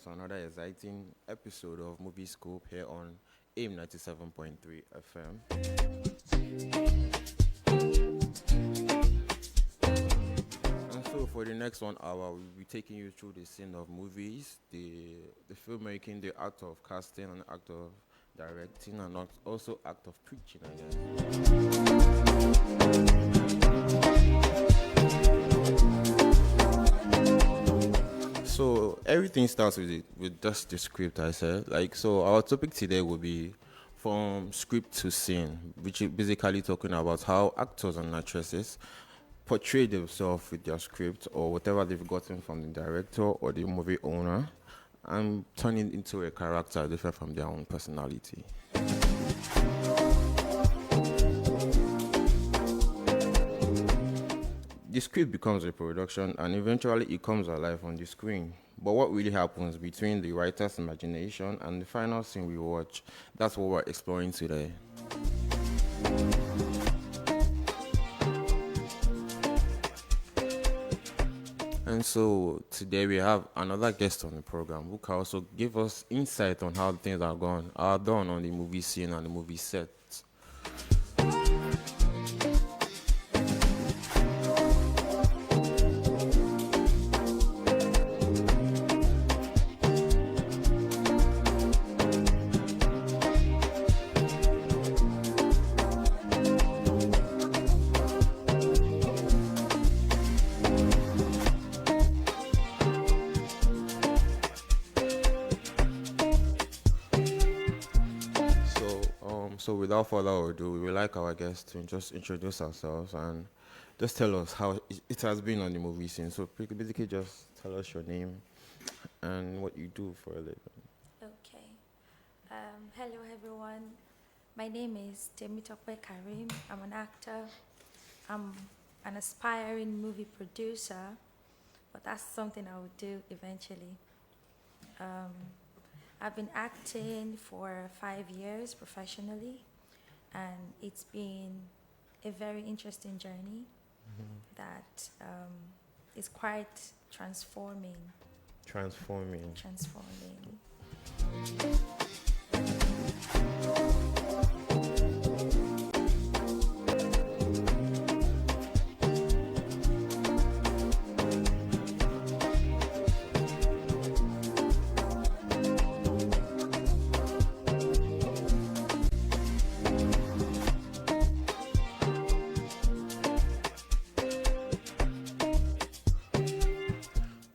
to another exciting episode of Movie Scope here on AIM 97.3 FM. And so for the next 1 hour, we'll be taking you through the scene of movies, the filmmaking, the act of casting, and the act of directing, and also act of preaching, I guess. So everything starts with just the script. I said, so our topic today will be from script to scene, which is basically talking about how actors and actresses portray themselves with their script or whatever they've gotten from the director or the movie owner, and turn it into a character different from their own personality. The script becomes a production and eventually it comes alive on the screen. But what really happens between the writer's imagination and the final scene we watch, that's what we're exploring today. And so today we have another guest on the program who can also give us insight on how things are done on the movie scene and the movie set. So without further ado, we would like our guests to just introduce ourselves and just tell us how it has been on the movie scene. So basically just tell us your name and what you do for a living. Okay. Hello, everyone. My name is TEMITOPE KAREEM. I'm an actor. I'm an aspiring movie producer, but that's something I will do eventually. I've been acting for 5 years professionally, and it's been a very interesting journey that is quite transforming. Transforming.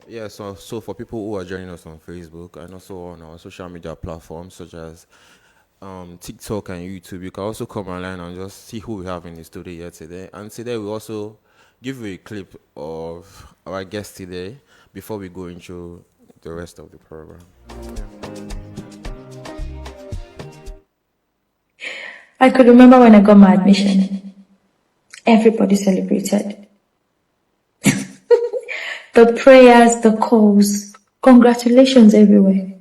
Yeah, so for people who are joining us on Facebook and also on our social media platforms such as TikTok and YouTube, you can also come online and just see who we have in the studio here today. And today we also give you a clip of our guest today before we go into the rest of the program. I could remember when I got my admission. Everybody celebrated. The prayers, the calls, congratulations everywhere.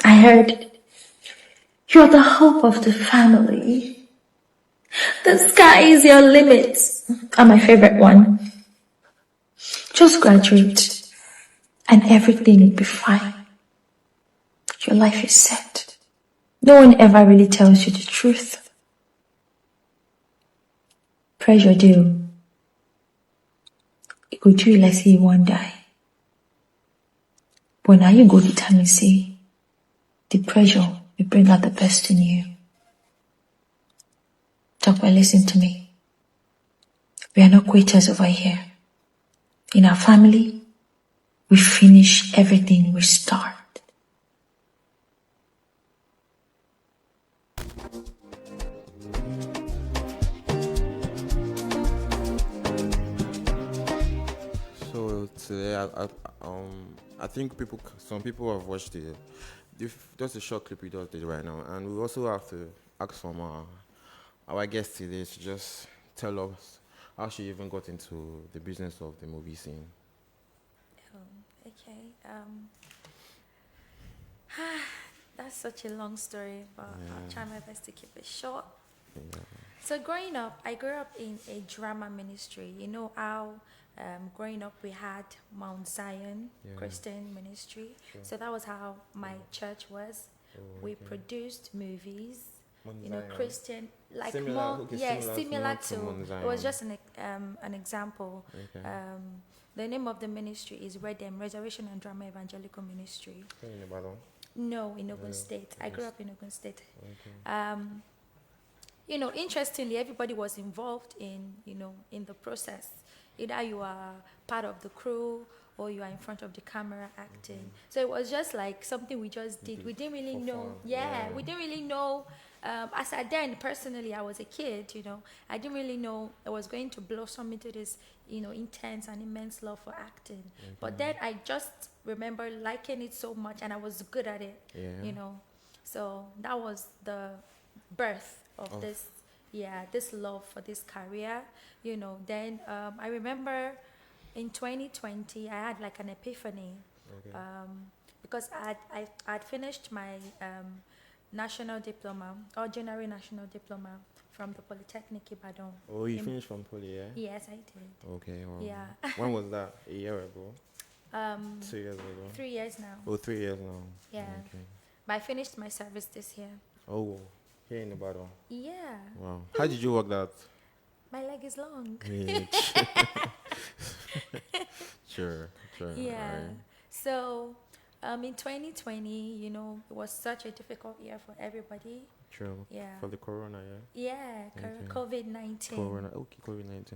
I heard, you're the hope of the family. The sky is your limit. And my favorite one, just graduate and everything will be fine. Your life is set. No one ever really tells you the truth. Pressure do. It go do you like say you won't die. But now you go determine say the pressure will bring out the best in you. Talk well, listen to me. We are not quitters over here. In our family, we finish everything we start. So today, I think some people have watched just a short clip we just did right now, and we also have to ask from our guest today to just tell us how she even got into the business of the movie scene. Okay. That's such a long story, but I'll try my best to keep it short. Yeah. So growing up, I grew up in a drama ministry. You know how growing up we had Mount Zion Yeah. Christian Ministry. Sure. So that was how my church was. Oh, We okay. produced movies, Mount you know, Zion. Christian, like Similar- more, okay, yeah, similar similar to to. Mount It was Zion. just an example. Okay. The name of the ministry is Redem Reservation and Drama Evangelical Ministry. In Ibadan. No, in Ogun Yeah, State. I Ogun grew up in Ogun State. Okay. You know, interestingly, everybody was involved in, you know, in the process. Either you are part of the crew or you are in front of the camera acting. So it was just like something we just did. We didn't really For know. fun, Yeah, yeah. we didn't really know. As I then personally, I was a kid. You know, I didn't really know I was going to blossom into this, you know, intense and immense love for acting. But then I just remember liking it so much, and I was good at it. Yeah. You know, so that was the birth of this, yeah, this love for this career. You know, then I remember in 2020 I had like an epiphany, Okay. because I'd finished my national diploma, ordinary national diploma from the Polytechnic Ibadan. Oh, you in- finished from Poly, yeah? Yes, I did. Okay. Wow. Yeah. When was that? A year ago? 2 years ago? 3 years now. Oh, 3 years now. Yeah. Okay. But I finished my service this year. Oh, here in Ibadan. Yeah. Wow. How did you work that? My leg is long. Sure. Yeah. Alright. So, in 2020, you know, it was such a difficult year for everybody. True. Yeah. For the corona, yeah? Yeah, Okay. COVID-19. Corona. Okay, COVID-19.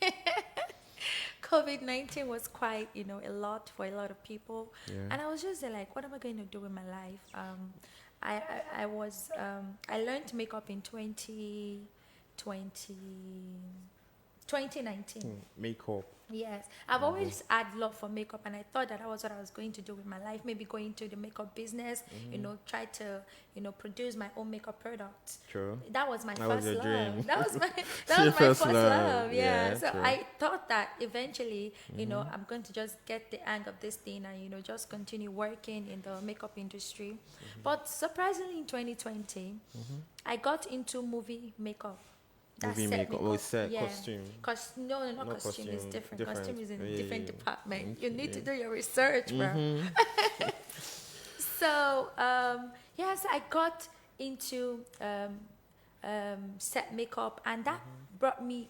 Yeah. COVID-19 was quite, you know, a lot for a lot of people. Yeah. And I was just like, what am I going to do with my life? I learned makeup in 2019. Makeup. Yes, I've always had love for makeup, and I thought that was what I was going to do with my life. Maybe go into the makeup business, you know, try to, you know, produce my own makeup products. True. That was my That was first your love. dream. That was my Your my first first love. love. Yeah. Yeah, So true. I thought that eventually, you know, I'm going to just get the hang of this thing and, you know, just continue working in the makeup industry. But surprisingly, in 2020, I got into movie makeup. That's Movie set makeup. Oh, set, costume. No, not Not costume. It's costume, different. different. Costume is in a Yeah, different yeah. department. You need to Okay. do your research, bro. So, yes, I got into set makeup, and that brought me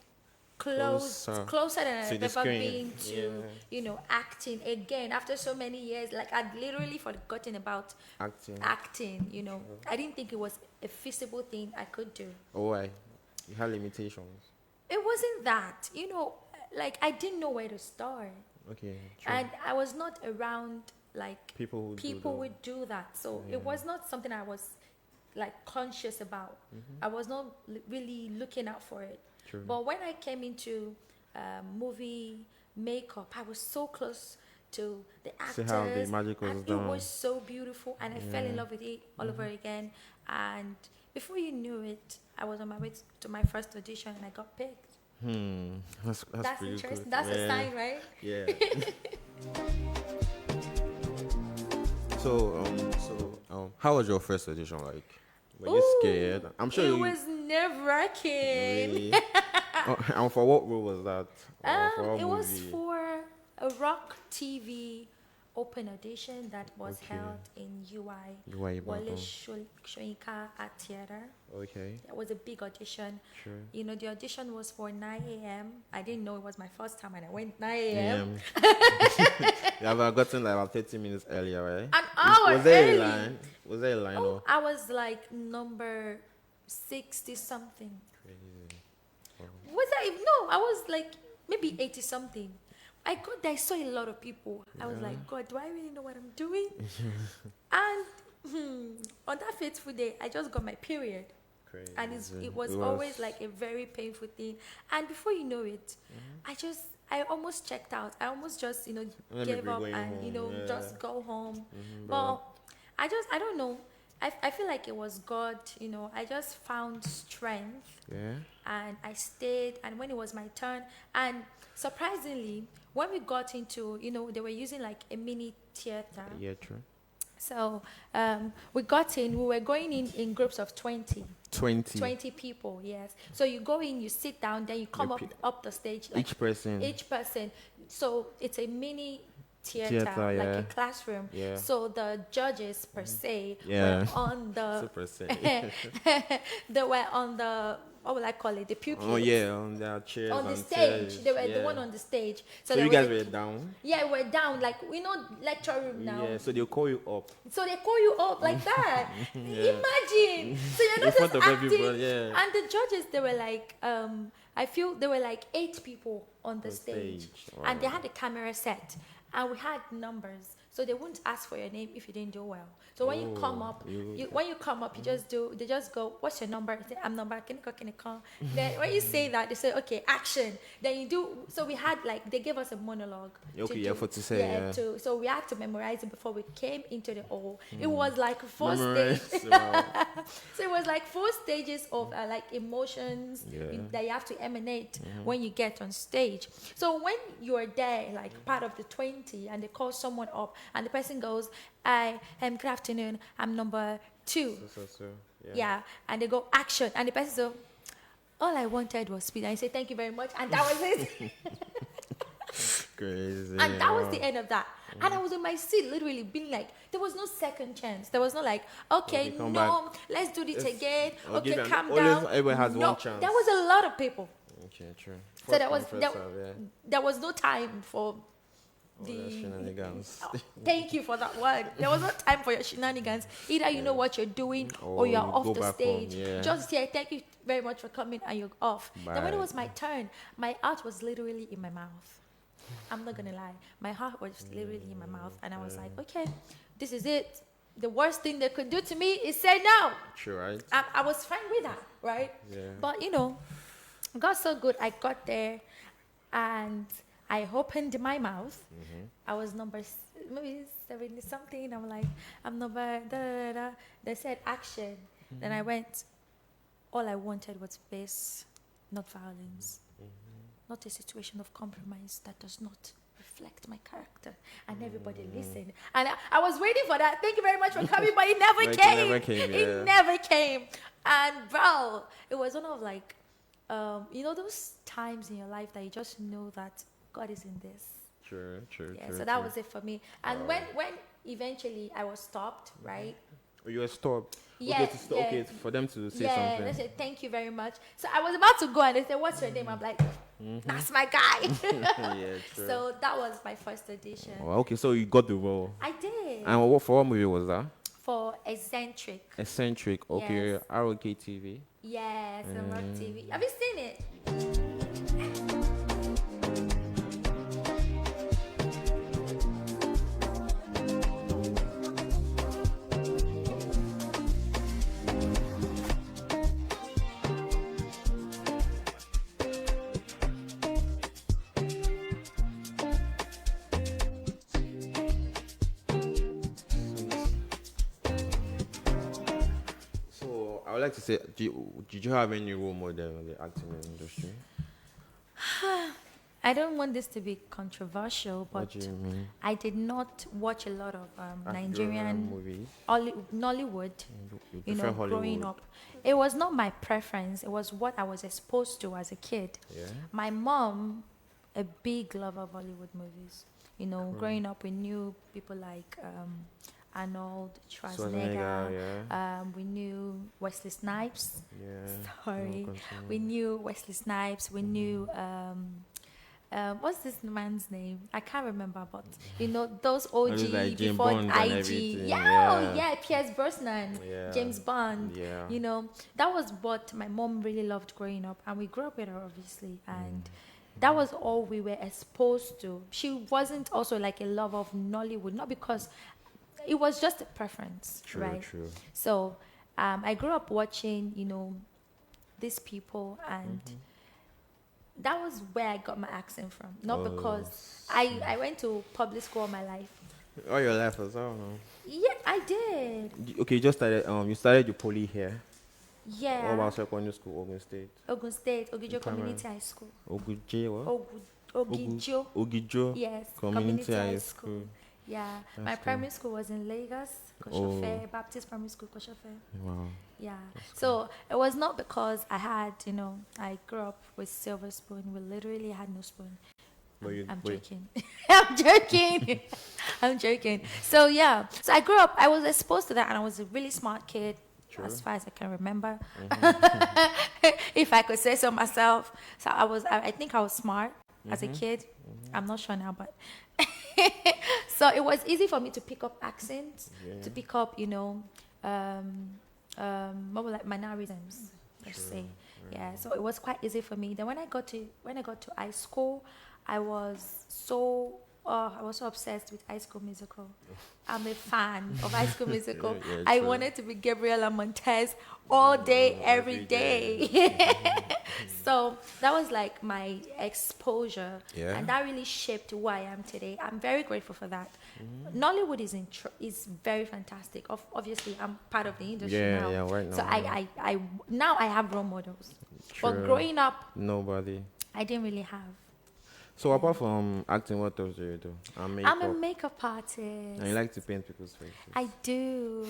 closer than to I've the ever screen. been to, Yeah. you know, acting again after so many years. Like, I'd literally forgotten about Acting. you know. I didn't think it was a feasible thing I could do. Oh, why? You had limitations. It wasn't that, you know, like I didn't know where to start. Okay. True. And I was not around like people would do that. So Yeah. it was not something I was like conscious about. I was not really looking out for it. True. But when I came into movie makeup, I was so close to the See actors. how the magic was and done. it was so beautiful, and I fell in love with it all over again. And before you knew it, I was on my way to my first audition, and I got picked. That's pretty interesting. good. That's a Yeah. sign, right? Yeah. So, how was your first audition like? Were you Ooh, scared? I'm sure it you was nerve-wracking. really. And for what role was that? Or for what It was movie? for a Rock TV open audition that was Okay. held in UI. UI Wale Ibadan. Shoyinka Art Theatre. Okay. It was a big audition. Sure. You know, the audition was for 9 a.m. I didn't know it was my first time, and I went 9 a.m. You have gotten like about 30 minutes earlier, right? An hour Was there early. a line? Was there a line? Oh, Or? I was like number 60 something. Crazy. Was I? No, I was like maybe 80 something. I got there, I saw a lot of people. I was like, God, do I really know what I'm doing? And on that fateful day, I just got my period. Crazy. And it was always like a very painful thing. And before you know it, I almost checked out. I almost just, you know, Let me gave be up going and, you know, home, yeah. just go home. But But I don't know. I feel like it was God, you know. I just found strength yeah. and I stayed. And when it was my turn, and surprisingly, when we got into, you know, they were using like a mini theater. Yeah, true. So we got in, we were going in groups of 20. 20. 20 people, yes. So you go in, you sit down, then you come up the stage. Like Each person. Each person. So it's a mini Theater, like yeah. a classroom. Yeah. So the judges per se Yeah. were on the Super say. they were on the, what will I call it? The pupils. Oh yeah, on their chairs. On the and stage. chairs, They were yeah. the one on the stage. So there you was guys a- were down. Yeah, we're down, like we know lecture room now. Yeah. So they'll call you up. So they call you up like that. Imagine. So you're In not front just of acting. everybody, yeah. And the judges, they were like, I feel there were like 8 people on the On stage. stage. And they Wow. had a camera set. And we had numbers. So they wouldn't ask for your name if you didn't do well. So when you come up, when you come up, they just go, what's your number? You say, I'm number, kiniko. Then when you say that, they say, okay, action. Then you do, so we had like, they gave us a monologue. Okay, to yeah, do. for to say, yeah. So we had to memorize it before we came into the hall. It was like 4 Memorize, stages. wow. So it was like 4 stages of like emotions that you have to emanate when you get on stage. So when you are there, like part of the 20, and they call someone up, and the person goes, I am, good afternoon, I'm number 2. So, Yeah. And they go, action. And the person says, all I wanted was speed. And I say, thank you very much. And that was it. Crazy. And that was the end of that. And I was in my seat, literally being like, there was no second chance. There was no like, okay, come no, back. let's do this again. I'll give Okay, them- calm always down. everybody has No, one chance. there was a lot of people. Okay, true. So there was First there, come, first serve, yeah. there was no time for All the shenanigans. Oh, thank you for that word. There was no time for your shenanigans. Either you know what you're doing or you're you off go the back stage. home, yeah. Just say thank you very much for coming and you're off. Then when it Bye. was my turn, my heart was literally in my mouth. I'm not gonna lie. My heart was literally in my mouth, and I was like, okay, this is it. The worst thing they could do to me is say no. True, right? I was fine with that, right? Yeah. But you know, got so good. I got there, and I opened my mouth. I was maybe 70 something. I'm like, I'm number da da da. Da. They said action. Then I went. All I wanted was peace, not violence, not a situation of compromise that does not reflect my character. And everybody listened. And I was waiting for that. Thank you very much for coming, but it never Like, it came. never came, yeah. It never came. And bro, it was one of like, you know, those times in your life that you just know that God is in this. True. Yeah, so that was it for me. And when eventually I was stopped, right? Oh, you were stopped. Yeah, Okay, yeah. okay, for them to say Yeah, something. they said thank you very much. So I was about to go and they said, what's your name? I'm like, that's my guy. Yeah, true. So that was my first audition. Oh, okay, so you got the role. I did. And for what movie was that? For Eccentric. Eccentric. Okay, Yes. ROK TV. Yes, on Rock TV. Have you seen it? So I would like to say, did you have any role model in the acting industry? I don't want this to be controversial, What but do you mean? I did not watch a lot of Yoruba Nigerian movies. Nollywood. You You prefer know, Hollywood? growing up, it was not my preference. It was what I was exposed to as a kid. Yeah. My mom, a big lover of Hollywood movies. You know, growing up, we knew people like Arnold Schwarzenegger. yeah. We knew Wesley Snipes. Yeah. Sorry, No, we continue. knew Wesley Snipes. We knew what's this man's name? I can't remember, but you know those OG Those like James before Bond and IG. everything, Yeah, yeah. oh yeah, Pierce Brosnan, Yeah. James Bond. Yeah. You know, that was what my mom really loved growing up, and we grew up with her obviously, and that was all we were exposed to. She wasn't also like a lover of Nollywood, not because it was just a preference, True, right? true. So I grew up watching, you know, these people, and that was where I got my accent from. Not because I went to public school all my life. All your life as well, no? Yeah, I did. Okay, you just started. You started your poly here. Yeah. What about secondary school, Ogun State? Ogun State, Ogijo Primary. Community High School. Oguje what? Ogijo. Ogijo. Yes. Community High School. Yeah, That's my cool. primary school was in Lagos, Koshofe, Baptist Primary School, Koshofe. Wow. Yeah. So it was not because I had, I grew up with silver spoon. We literally had no spoon. I'm joking. I'm joking. I'm joking. So yeah. So I grew up. I was exposed to that, and I was a really smart kid, True. as far as I can remember. Mm-hmm. If I could say so myself. So I was. I think I was smart as a Mm-hmm. kid. I'm not sure now, but so it was easy for me to pick up accents, Yeah. to pick up, what were like mannerisms, let's say. Yeah, so it was quite easy for me. Then when I got to high school, I was so obsessed with High School Musical. I'm a fan of High School Musical. Yeah, I true. wanted to be Gabriela Montez all day, every day. So that was like my exposure, Yeah. and that really shaped who I am today. I'm very grateful for that. Nollywood is very fantastic. Obviously, I'm part of the industry Yeah, now. yeah, right So now, I now I have role models. True. But growing up, Nobody. I didn't really have. So apart from acting, what else do you do? And I'm a makeup. makeup artist. And you like to paint people's faces. I do.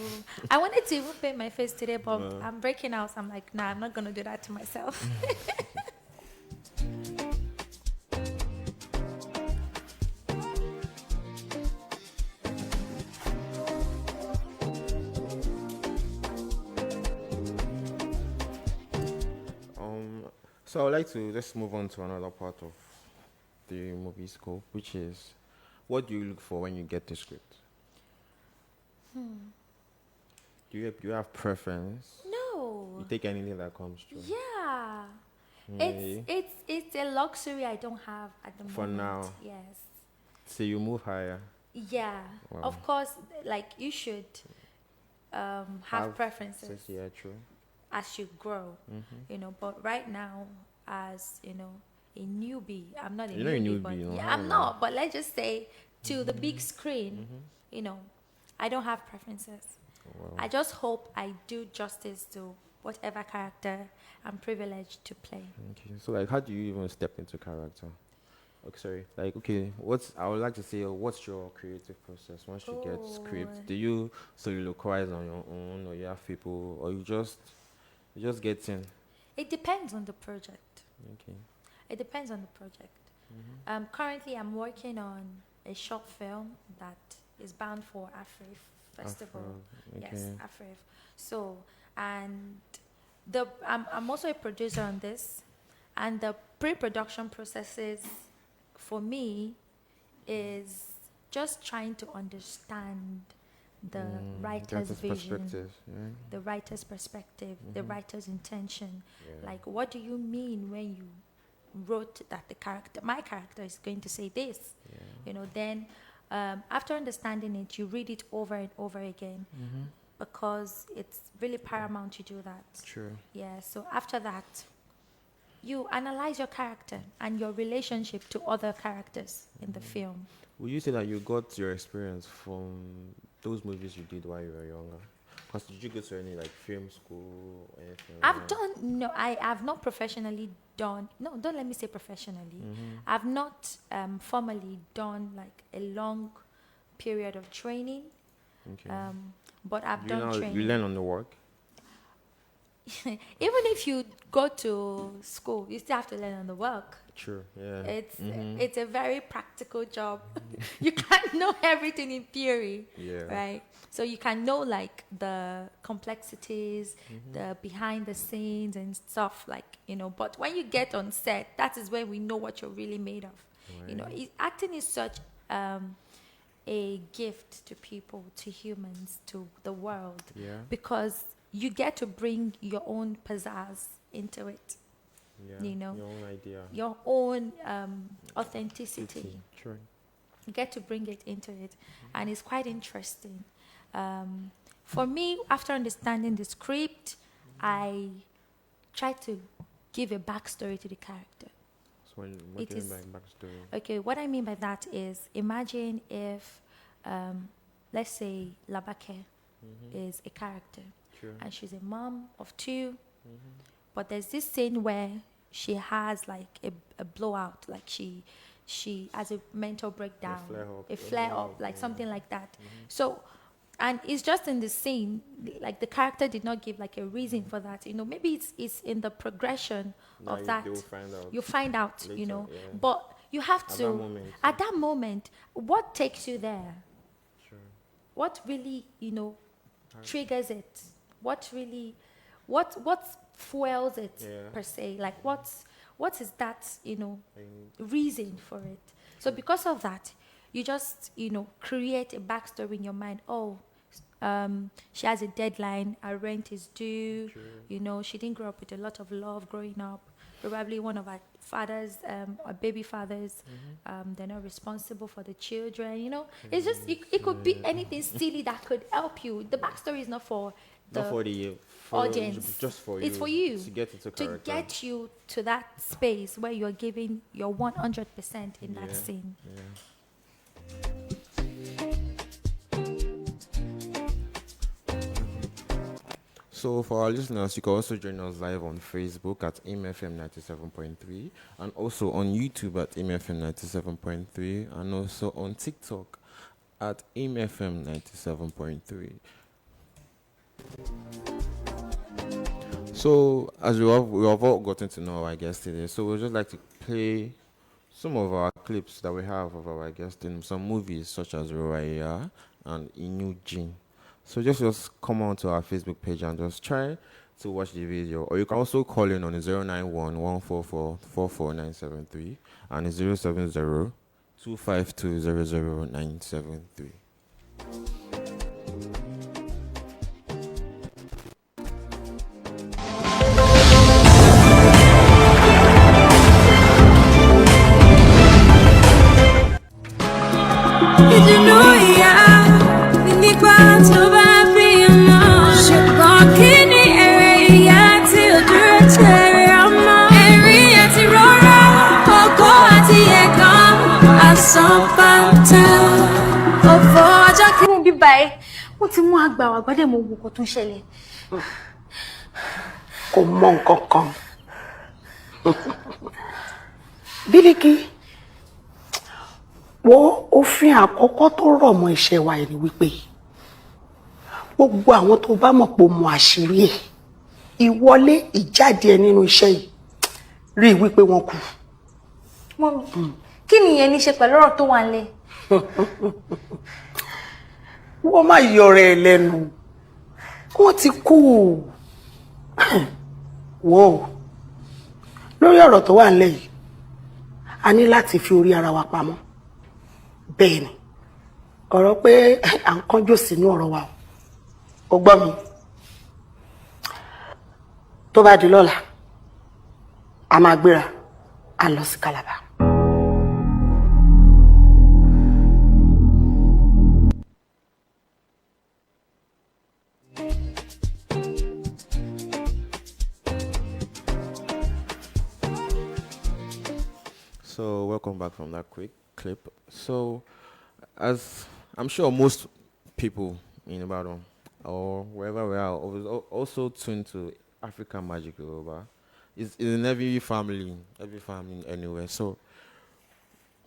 I wanted to even paint my face today, but I'm breaking out. So I'm like, nah, I'm not gonna do that to myself. So I would like to just move on to another part of the movie scope, which is what do you look for when you get the script? Do you have preference? No. You take anything that comes through. Yeah. Really? It's a luxury I don't have at the For moment. now. Yes. So you move higher. Yeah. Wow. Of course, like you should have preferences Yeah, true. as you grow. But right now, as a newbie, I'm not a You're not a newbie, but newbie, no, yeah, how I'm am I? not. But let's just say to the big screen, I don't have preferences. Wow. I just hope I do justice to whatever character I'm privileged to play. Okay. So like, how do you even step into character? Okay, sorry. Like, okay, I would like to say, what's your creative process once you get script? Do you soliloquize on your own, or you have people, or you just get in? It depends on the project. Okay. It depends on the project. Currently, I'm working on a short film that is bound for AFRIF Festival. Okay. Yes, AFRIF. So, and I'm also a producer on this, and the pre-production processes for me is just trying to understand the writer's vision, perspective. Yeah. the writer's perspective, the writer's intention. Yeah. Like, what do you mean when you wrote that my character is going to say this? Yeah. Then after understanding it, you read it over and over again because it's really paramount to do that. True. Yeah, so after that, you analyze your character and your relationship to other characters in the film. Would you say that you got your experience from those movies you did while you were younger? Because did you go to any like film school or anything? I have not professionally done, no, don't let me say professionally. I've not formally done like a long period of training, Okay. but I've done training. You learn on the work. Even if you go to school, you still have to learn on the work. True. Yeah. It's a very practical job. You can't know everything in theory, Yeah. right? So you can know like the complexities, the behind the scenes and stuff but when you get on set, that is when we know what you're really made of. Right. Acting is such a gift to people, to humans, to the world, Yeah. because you get to bring your own pizzazz into it. Yeah. Your own idea. Your own authenticity. True. You get to bring it into it, and it's quite interesting. For me, after understanding the script, I try to give a backstory to the character. So what do you mean by backstory? Okay, what I mean by that is, imagine if, let's say, Labake is a character, True. and she's a mom of two, but there's this scene where she has like a blowout, like she she has a mental breakdown, a A flare flare up, up, like yeah. something like that. So, and it's just in the scene, like the character did not give like a reason for that. Maybe it's in the progression of that. They will find out. You find out, Later, yeah. but you have At to, that moment. at that moment, what takes you there? Sure. What really, triggers it? What really, what fuels it, Yeah. per se? Like what is that, And reason for it? So because of that, you just, create a backstory in your mind. Oh, she has a deadline, her rent is due, True. she didn't grow up with a lot of love growing up. Probably one of her fathers, or baby fathers, they're not responsible for the children. It's just, it could be anything silly that could help you. The backstory is not for the not for the audience. just for It's you for you to get into to character. get you to that space where you're giving your 100% in that Yeah. scene. Yeah. So for our listeners, you can also join us live on Facebook at AIMFM 97.3 and also on YouTube at AIMFM 97.3 and also on TikTok at AIMFM 97.3. So as we have all gotten to know our guest today, so we'd just like to play some of our clips that we have of our guest in some movies such as IRORA and Inu Jin. So just come on to our Facebook page and just try to watch the video. Or you can also call in on 091 144 44973 and 070 252 00973. Did you know ìyá nígbà tó bá bí ọmọ? Ṣùgbọ́n kí ni èrè ìyá tí ò dúró tẹ̀rẹ̀ ọmọ? Ẹ̀rín àti rọ́rọ́, ògo àti ẹ̀gàn, àsanpàtà, òfò ọjọ́ kí. Fún bíbá ẹ, wọ́n ti mú àgbà wà gbọ́dẹ̀ mọ ogun kan tó ń ṣẹlẹ̀. Kò mọ nǹkan kan. Bílíkì, wo òfin àkọ́kọ́ tó rọ̀ mọ́ iṣẹ́ wa ni wípé gbogbo àwọn tó bá mọ̀ pé o mọ àṣírí ẹ̀, ìwọlé ìjáde ẹ nínú iṣẹ́ yìí, rí i wípé wọ́n kú. Mọ́mí, kí ni ìyẹn ní ṣe pẹ̀lú ọ̀rọ̀ tó wà nílẹ̀? Wọ́n má yọrọ ẹ lẹ́nu. Wọ́n ti kú. Wò ó, lórí ọ̀rọ̀ tó wà nílẹ̀ yìí, a ní láti fi orí ara wa pamọ́. Bẹ́ẹ̀ ni, ọ̀rọ̀ pé à ń kánjú sínú ọ̀rọ̀ wa o gbọ́ mi. Tó bá di lọ́la, a máa gbéra, a lọ sí Calabar. So welcome back from that quick clip. So as I'm sure most people in Ibadan or wherever we are also tuned to African Magic Yoruba. It's in every family anywhere. So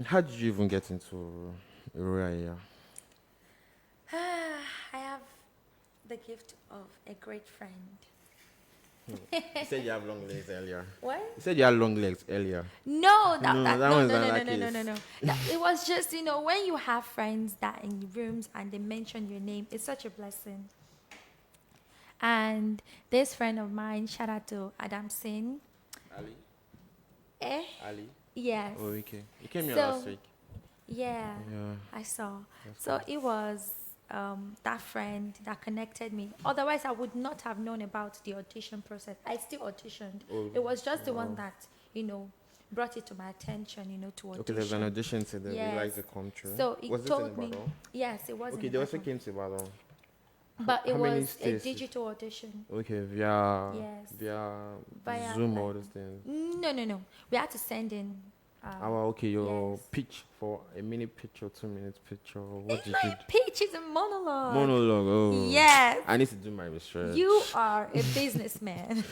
how did you even get into Aurora here? I have the gift of a great friend. You said you have long legs earlier. What? You said you had long legs earlier. No, No, that no, one's no, not no, that no, no, case. no, no. It was just, when you have friends that in rooms and they mention your name, it's such a blessing. And this friend of mine, shout out to Adam Singh. Ali? Eh? Ali? Yes. Oh, okay. You came here So- last week. Yeah, Yeah. I saw. That's So good. it was that friend that connected me. Otherwise, I would not have known about the audition process. I still auditioned. Oh, It was just the one wow. that, brought it to my attention, to audition. Okay, there's an audition today. We'd Yes. like to come true. So it Was it in told me, Ibadan? yes, it was. Okay, in they also Ibadan. came to Ibadan. But it How many was a states? digital audition. Okay, via Yes. via Via Zoom like- or this thing. No. We had to send in Okay, your Yes. pitch for a minute pitch or 2 minutes pitch or what It's did not you a pitch, it's a monologue. monologue? Oh, Yes. I need to do my research. You are a businessman.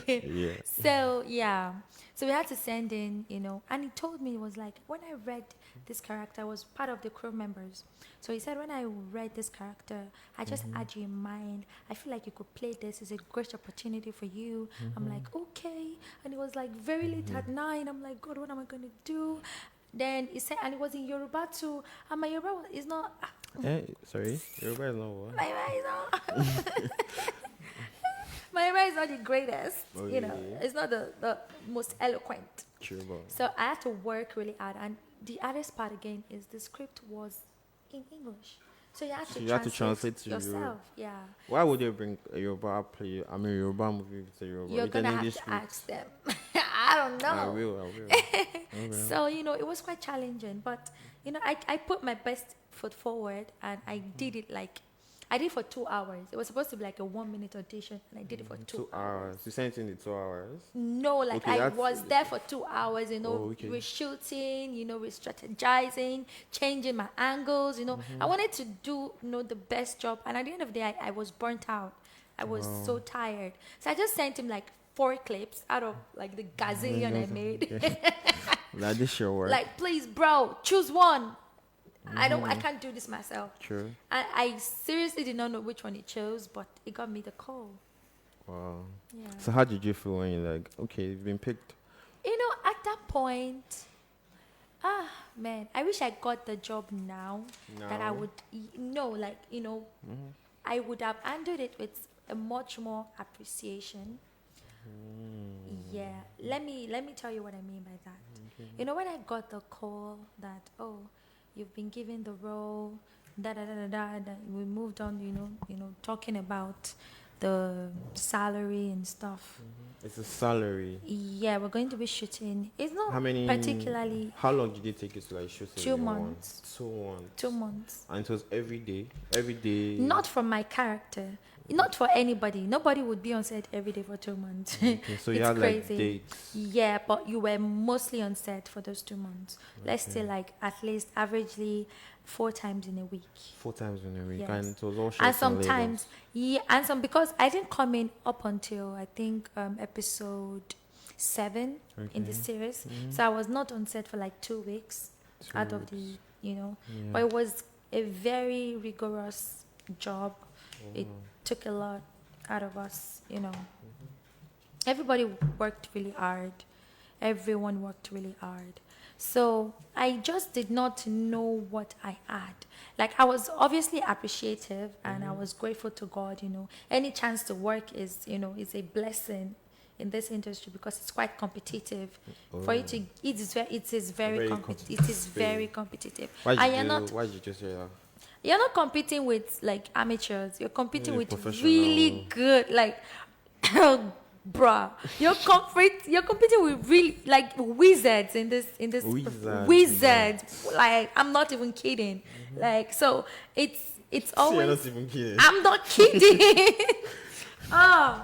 Yeah. So, yeah. So we had to send in, and he told me, it was like, when I read this character, I was part of the crew members. So he said, when I read this character, I just had you in mind. I feel like you could play this. It's a great opportunity for you. I'm like, okay. And it was like very late at night. I'm like, God, what am I going to do? Then he said, and it was in Yoruba too. And my Yoruba is not, Sorry, Yoruba is not what? my Yoruba is not. My Yoruba is not the greatest, Oh, it's not the most eloquent. True, but So I had to work really hard. And the hardest part again is the script was in English. So you had So to you had to translate to yourself. Yeah. why would they bring a Yoruba play? I mean, Yoruba movie with a Yoruba. You're with going an to have English to script? ask them. I don't know. I will. Okay. So, it was quite challenging. But, I put my best foot forward and I did it I did it for 2 hours. It was supposed to be like a 1-minute audition, and I did it for 2 hours. You sent in the 2 hours. No, Okay, I that's- was there for 2 hours, Oh, okay. we're shooting, we're strategizing, changing my angles, I wanted to do, the best job. And at the end of the day, I was burnt out. I was so tired. So I just sent him like 4 clips out of like the gazillion I made. That this your work. Like, please, bro, choose one. I can't do this myself. True. I seriously did not know which one he chose, but it got me the call. Wow. Yeah. So how did you feel when you're like, okay, you've been picked? At that point, man, I wish I got the job now. That I Now? would, I would have handled it with a much more appreciation. Yeah, let me tell you what I mean by that. When I got the call that, oh, you've been given the role, we moved on, talking about the salary and stuff. It's a salary. Yeah, we're going to be shooting. It's not How many? particularly How long did it take you to like shoot? 2 months. 2 months. 2 months. And it was every day. Every day. Not from my character. Not for anybody. Nobody would be on set every day for 2 months. Okay, so you It's had crazy. like dates. Yeah, but you were mostly on set for those 2 months. Let's say like at least averagely 4 times in a week. 4 times in a week, Yes. and it was all shot And in sometimes, because I didn't come in up until I think episode 7 in the series, so I was not on set for like 2 weeks out of the, but it was a very rigorous job. It took a lot out of us, Everybody worked really hard. Everyone worked really hard. So I just did not know what I had. Like, I was obviously appreciative and I was grateful to God, Any chance to work is a blessing in this industry because it's quite competitive. For you to, it is very competitive. Why And did you just say that? you're not competing with like amateurs. You're competing Yeah, with professional. really good, like, bruh. You're competing with really like wizards in this Wizards. Like, I'm not even kidding. Like, so it's You're always. not even kidding. I'm not kidding. Oh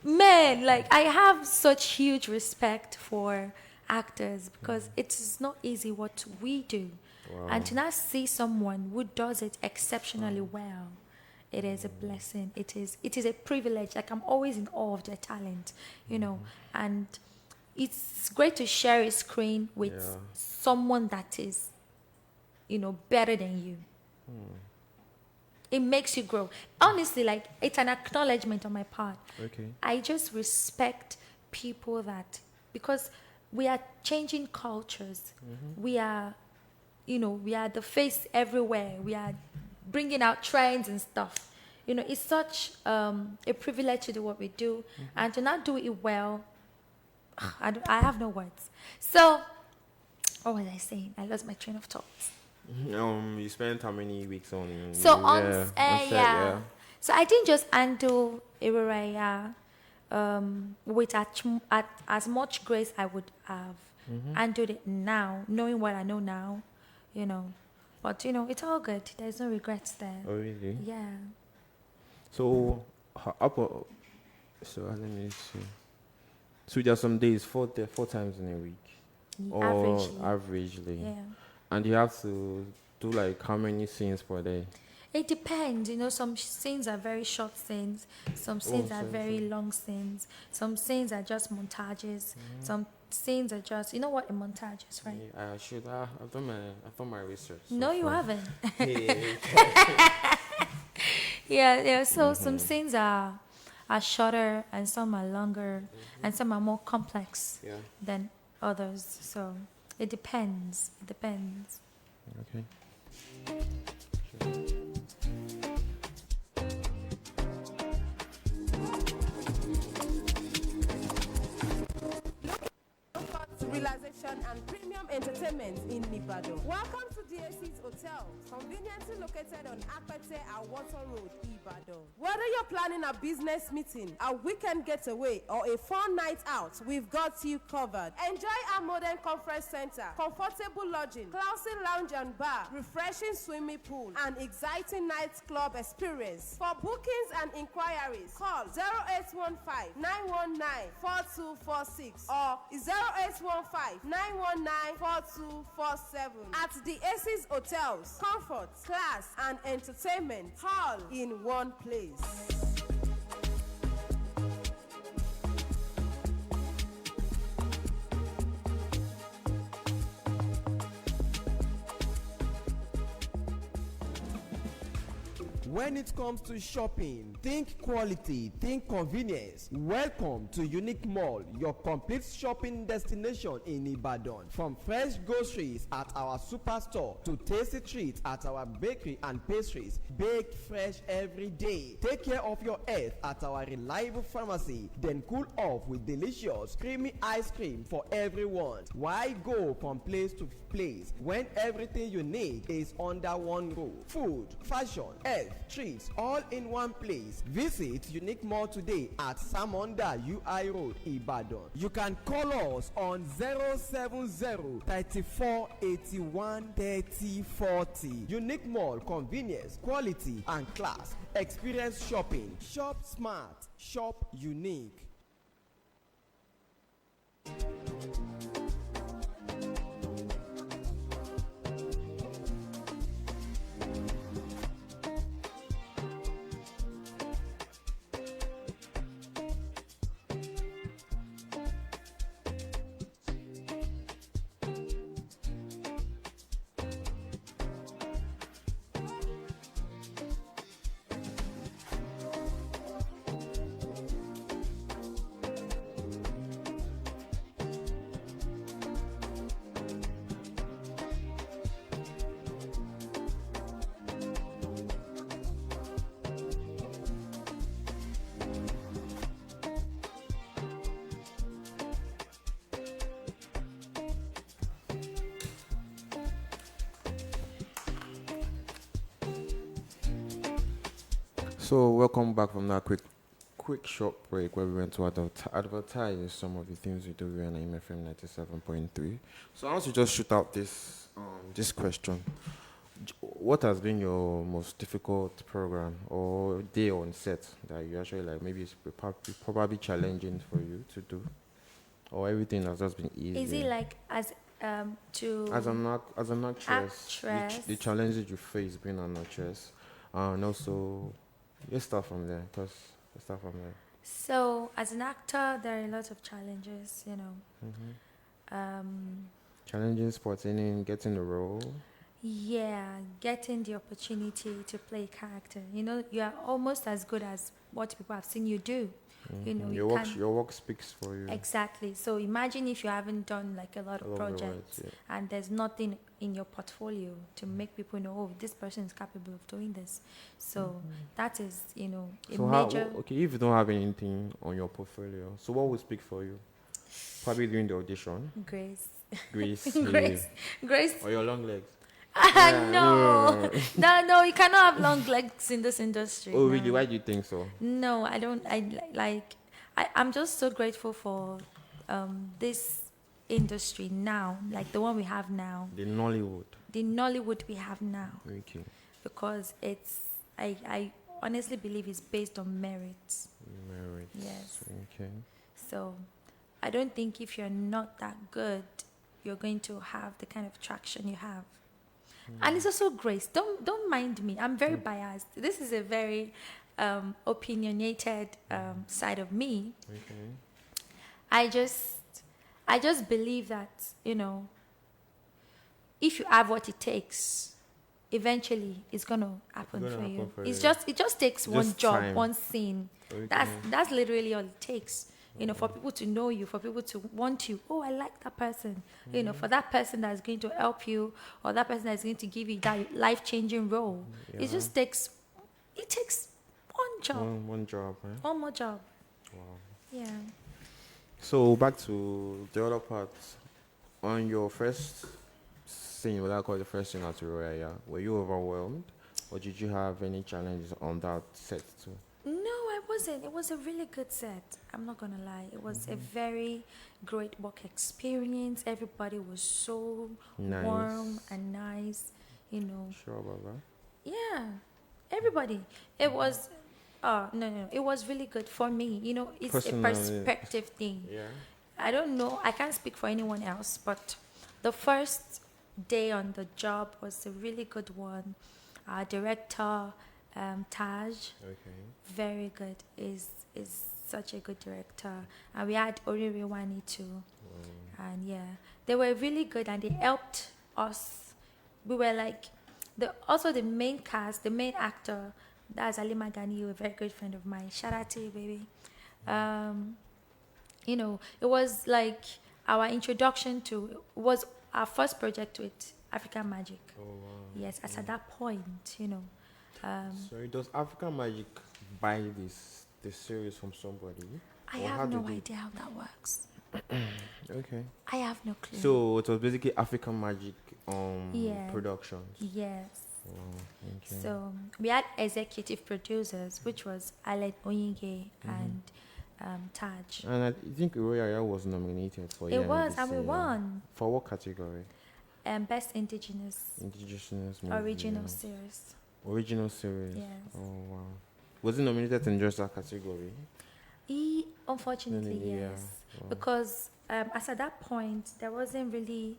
man, like, I have such huge respect for actors because it's not easy what we do. Wow. And to now see someone who does it exceptionally well, it is a blessing. It is a privilege. Like, I'm always in awe of their talent, and it's great to share a screen with someone that is, better than you. It makes you grow. Honestly, like, it's an acknowledgement on my part. Okay. I just respect people because we are changing cultures. We are, we are the face everywhere. We are bringing out trends and stuff. It's such a privilege to do what we do, and to not do it well, I have no words. So, what was I saying? I lost my train of thought. You spent how many weeks on? So set, So I didn't just handle IRORA with as much grace I would have handled it now, knowing what I know now, But it's all good. There's no regrets there. Oh really? Yeah. So let me see. So there are some days 4 times in a week. Or Averagely. averagely? Yeah. And you have to do like how many scenes per day? It depends, some scenes are very short scenes, some scenes are very long scenes, some scenes are just montages, some scenes are just, you know what a montage is, right? Yeah, I should. I've done my research. No, so you far. haven't. Yeah. Yeah. So some scenes are shorter and some are longer and some are more complex Yeah. than others. So it depends. It depends. Okay. Relaxation and premium entertainment in Ibadan. Welcome to DAC's Hotel, conveniently located on Akpete and Water Road, Ibadan. Whether you're planning a business meeting, a weekend getaway, or a fun night out, we've got you covered. Enjoy our modern conference center, comfortable lodging, classy lounge and bar, refreshing swimming pool, and exciting nightclub experience. For bookings and inquiries, call 0815 919 4246 or 0815 919 4247. At the Aces Hotels, comfort, class, and entertainment all in one place. When it comes to shopping, think quality, think convenience. Welcome to Unique Mall, your complete shopping destination in Ibadan. From fresh groceries at our superstore to tasty treats at our bakery and pastries, baked fresh every day. Take care of your health at our reliable pharmacy, then cool off with delicious, creamy ice cream for everyone. Why go from place to place when everything you need is under one roof? Food, fashion, health, treats, all in one place. Visit Unique Mall today at Samonda UI Road, Ibadan. You can call us on 070 34 81 30 40. Unique Mall, convenience, quality, and class. Experience shopping. Shop smart. Shop unique. So welcome back from that quick short break where we went to advertise some of the things we do here on IMFM 97.3. So I want to just shoot out this question. What has been your most difficult program or day on set that you actually like? Maybe it's probably challenging for you to do, or everything has just been easy. Is it like as an actress, the challenges you face being an actress, and also let's start from there. So as an actor, there are a lot of challenges, Challenging sporting, getting the role. Yeah, getting the opportunity to play a character. You are almost as good as what people have seen you do. Your work speaks for you. Exactly. So imagine if you haven't done like a lot of projects and there's nothing in your portfolio to make people know, oh, this person is capable of doing this. So that is, Okay, if you don't have anything on your portfolio, so what would speak for you? Probably during the audition. Grace. Or your long legs. No, you cannot have long legs in this industry. Oh, no. really? Why do you think so? No, I don't. I'm just so grateful for this industry now, like the one we have now. The Nollywood we have now. Okay. Because I honestly believe it's based on merit. Merit. Yes. Okay. So, I don't think if you're not that good, you're going to have the kind of traction you have. And it's also grace. Don't mind me. I'm very biased. This is a very opinionated side of me. Okay. I just believe that, if you have what it takes, eventually it's gonna happen Gonna for happen you. for It you. just takes one Just job, time. one scene. Okay. That's literally all it takes. For people to know you, for people to want you. Oh, I like that person. For that person that's going to help you, or that person that's going to give you that life-changing role. It just takes one job, One job, right? one more job. Wow. Yeah. So back to the other part. On your first scene, what I call the first scene at Aurora, yeah, were you overwhelmed, or did you have any challenges on that set too? No, I wasn't. It was a really good set. I'm not gonna lie. It was a very great work experience. Everybody was so Nice. warm and nice. Sure about that. Yeah, everybody. It was. No. It was really good for me. It's Personally. a perspective thing. Yeah. I don't know. I can't speak for anyone else, but the first day on the job was a really good one. Our director, Taj, Okay. very good. Is such a good director, and we had Oririwani too. And yeah, they were really good, and they helped us. We were like the main cast, the main actor. That's Ali Magani, a very good friend of mine. Shout out to you, baby. It was like our introduction to, it was our first project with African Magic. Oh wow. Yes, as at that point, So does African Magic buy this series from somebody? I Or how have no did it- idea how that works. Okay. I have no clue. So it was basically African Magic Yeah. productions. Yes. Wow. Okay. So we had executive producers, which was Alan Oyinge and Taj. And I think Aurora was nominated for It was, this and we year. won. For what category? Best Indigenous Indigenous movie. Original yeah. Series. Original series. Yes. Oh wow. Was it nominated in just that category? Unfortunately, Yeah. yes. Wow. Because as at that point, there wasn't really